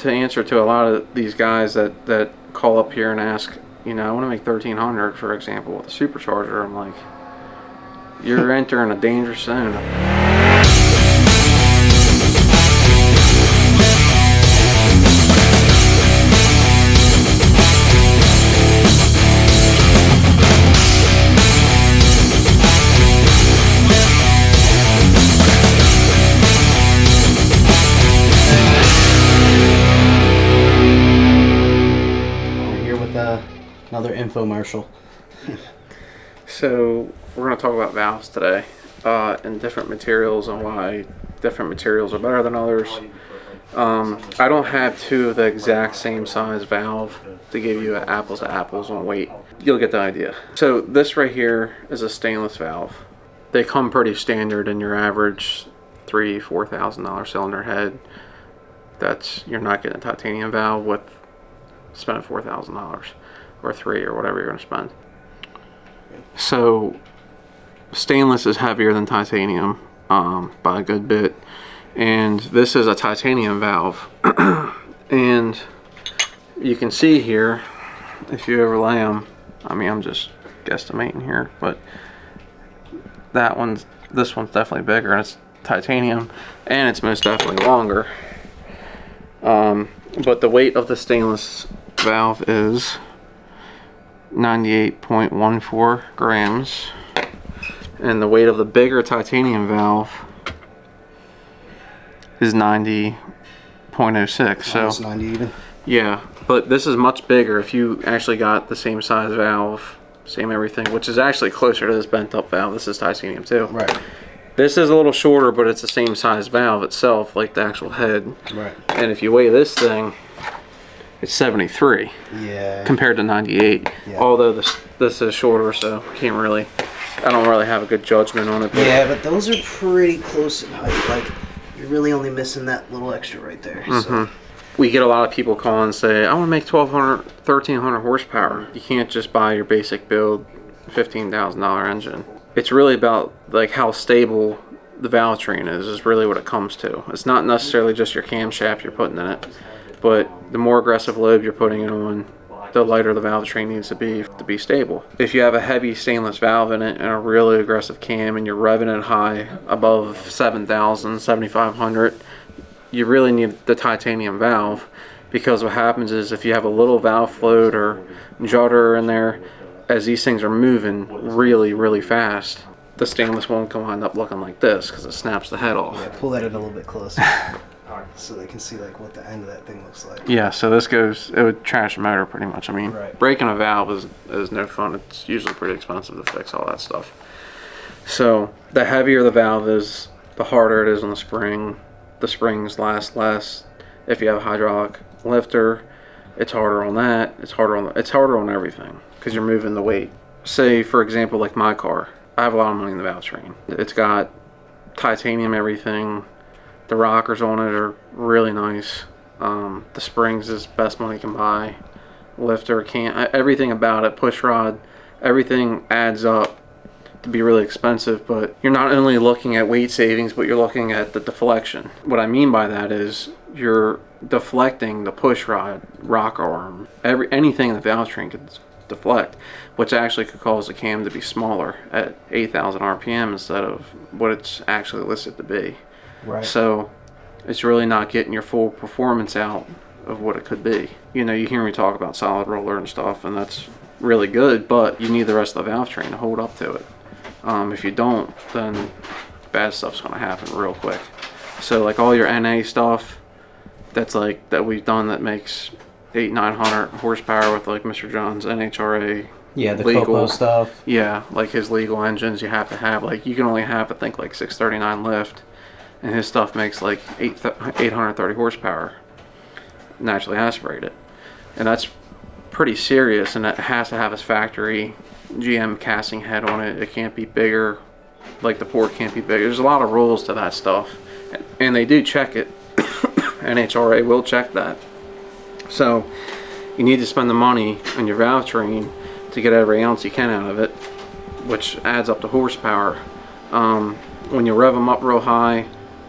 to answer to a lot of these guys that call up here and ask, you know, I want to make 1300, for example, with a supercharger. I'm like, you're entering a dangerous zone. Another infomercial. So we're going to talk about valves today and different materials and why different materials are better than others. I don't have two of the exact same size valve to give you apples to apples on weight. You'll get the idea. So this right here is a stainless valve. They come pretty standard in your average $3,000-$4,000 cylinder head. You're not getting a titanium valve with spending $4,000. Or $3,000 or whatever you're going to spend. So stainless is heavier than titanium by a good bit, and this is a titanium valve. And you can see here, if you overlay them, I mean, I'm just guesstimating here, but this one's definitely bigger, and it's titanium, and it's most definitely longer. But the weight of the stainless valve is 98.14 grams, and the weight of the bigger titanium valve is 90.06. So 90 even. Yeah, but this is much bigger. If you actually got the same size valve, same everything, which is actually closer to this bent up valve. This is titanium too. Right. This is a little shorter, but it's the same size valve itself, like the actual head. Right. And if you weigh this thing, it's 73. Yeah. Compared to 98. Yeah. Although this is shorter, so I don't really have a good judgment on it. Yeah, but those are pretty close in height. Like, you're really only missing that little extra right there. So. We get a lot of people call and say, I want to make 1,300 horsepower. You can't just buy your basic build $15,000 engine. It's really about like how stable the valve train is really what it comes to. It's not necessarily just your camshaft you're putting in it, but the more aggressive load you're putting it on, the lighter the valve train needs to be stable. If you have a heavy stainless valve in it and a really aggressive cam and you're revving it high above 7,000, 7,500, you really need the titanium valve, because what happens is if you have a little valve float or judder in there, as these things are moving really, really fast, the stainless one can wind up looking like this because it snaps the head off. Yeah, pull that in a little bit closer. So they can see like what the end of that thing looks like. Yeah, so it would trash a motor pretty much. I mean, right. Breaking a valve is no fun. It's usually pretty expensive to fix all that stuff. So the heavier the valve is, the harder it is on the spring. The springs last less. If you have a hydraulic lifter, it's harder on that. It's harder on everything because you're moving the weight. Say, for example, like my car. I have a lot of money in the valve train. It's got titanium everything. The rockers on it are really nice. The springs is best money can buy. Lifter, everything about it, push rod, everything adds up to be really expensive, but you're not only looking at weight savings, but you're looking at the deflection. What I mean by that is you're deflecting the push rod, rocker arm, anything in the valve train could deflect, which actually could cause the cam to be smaller at 8,000 RPM instead of what it's actually listed to be. Right. So it's really not getting your full performance out of what it could be. You know, you hear me talk about solid roller and stuff, and that's really good, but you need the rest of the valve train to hold up to it. If you don't, then bad stuff's going to happen real quick. So like all your NA stuff that we've done that makes 800-900 horsepower with like Mr. John's NHRA. Yeah, the legal Copo stuff. Yeah, like his legal engines you have to have. Like you can only have, I think, like 639 lift, and his stuff makes like 830 horsepower naturally aspirated. And that's pretty serious, and it has to have his factory GM casting head on it. It can't be bigger, like the port can't be bigger. There's a lot of rules to that stuff, and they do check it. NHRA will check that. So you need to spend the money on your valve train to get every ounce you can out of it, which adds up to horsepower. When you rev them up real high,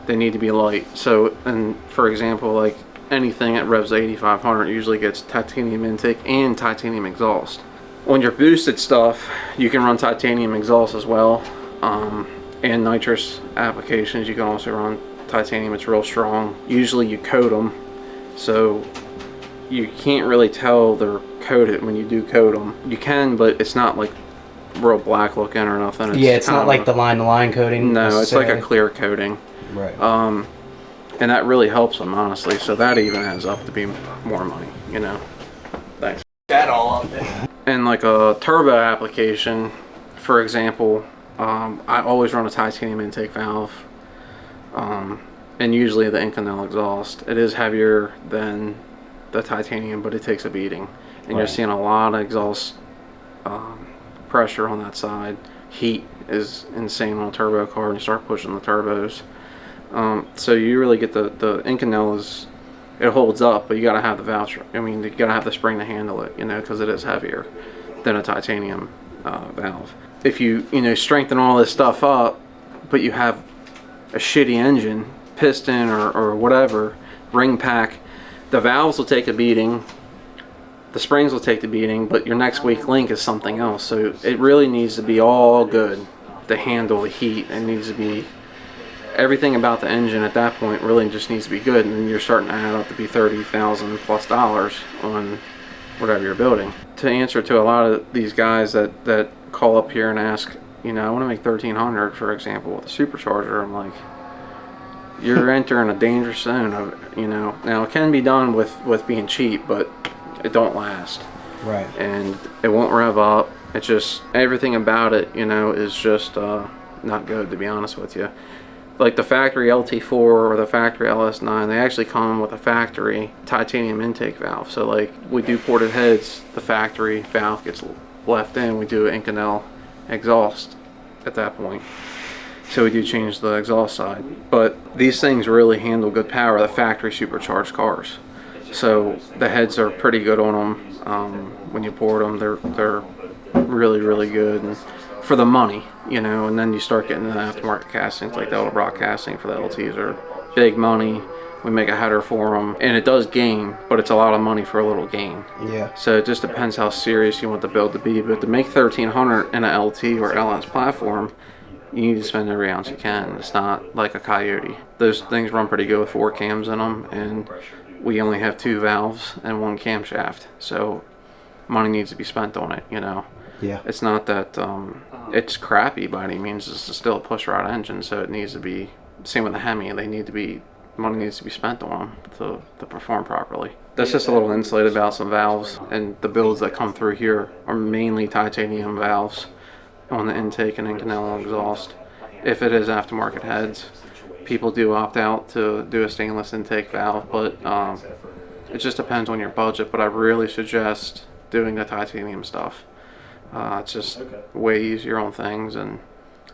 they need to be light. So, and for example, like anything that revs 8500 usually gets titanium intake and titanium exhaust. On your boosted stuff, you can run titanium exhaust as well, and nitrous applications. You can also run titanium. It's real strong. Usually you coat them, so you can't really tell they're coated when you do coat them. You can, but it's not like real black looking or nothing. It's not like the line-to-line coating. No, it's like a clear coating. Right. And that really helps them, honestly. So that even adds up to be more money, you know. Thanks. That all up there. And like a turbo application, for example, I always run a titanium intake valve, and usually the Inconel exhaust. It is heavier than the titanium, but it takes a beating, and you're seeing a lot of exhaust pressure on that side. Heat is insane on a turbo car, and you start pushing the turbos. So you really get the Inconel is, it holds up, but you got to have the valve. I mean, you got to have the spring to handle it, you know, because it is heavier than a titanium valve. If you strengthen all this stuff up, but you have a shitty engine, piston or whatever, ring pack, the valves will take a beating, the springs will take the beating, but your next weak link is something else. So it really needs to be all good to handle the heat. It needs to be, everything about the engine at that point really just needs to be good, and then you're starting to add up to be $30,000 plus on whatever you're building. To answer to a lot of these guys that call up here and ask, I want to make 1300, for example, with a supercharger, I'm like, you're entering a dangerous zone of, now it can be done with being cheap, but it don't last. Right. And it won't rev up. It's just, everything about it, is just not good, to be honest with you. Like the factory LT4 or the factory LS9, they actually come with a factory titanium intake valve. So like we do ported heads, the factory valve gets left in, we do Inconel exhaust at that point. So we do change the exhaust side. But these things really handle good power, the factory supercharged cars. So the heads are pretty good on them. When you port them, they're really, really good. And for the money, and then you start getting the aftermarket castings like the Edelbrock casting for the LTs are big money. We make a header for them, and it does gain, but it's a lot of money for a little gain. Yeah. So it just depends how serious you want the build to be. But to make 1300 in a LT or LS platform, you need to spend every ounce you can. It's not like a Coyote. Those things run pretty good with 4 cams in them, and we only have 2 valves and 1 camshaft. So money needs to be spent on it, Yeah. It's not that it's crappy by any means. It's still a pushrod engine, so it needs to be, same with the Hemi, money needs to be spent on them to perform properly. That's just a little insight about some valves, and the builds that come through here are mainly titanium valves on the intake and Inconel exhaust. If it is aftermarket heads, people do opt out to do a stainless intake valve, but it just depends on your budget. But I really suggest doing the titanium stuff. It's just way easier on things, and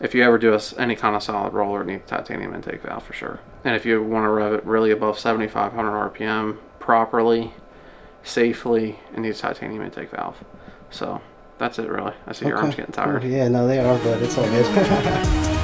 if you ever do any kind of solid roller, it needs a titanium intake valve for sure. And if you want to rev it really above 7,500 RPM properly, safely, it needs a titanium intake valve. So that's it really. I see your arms getting tired. Yeah, no, they are, but it's all good.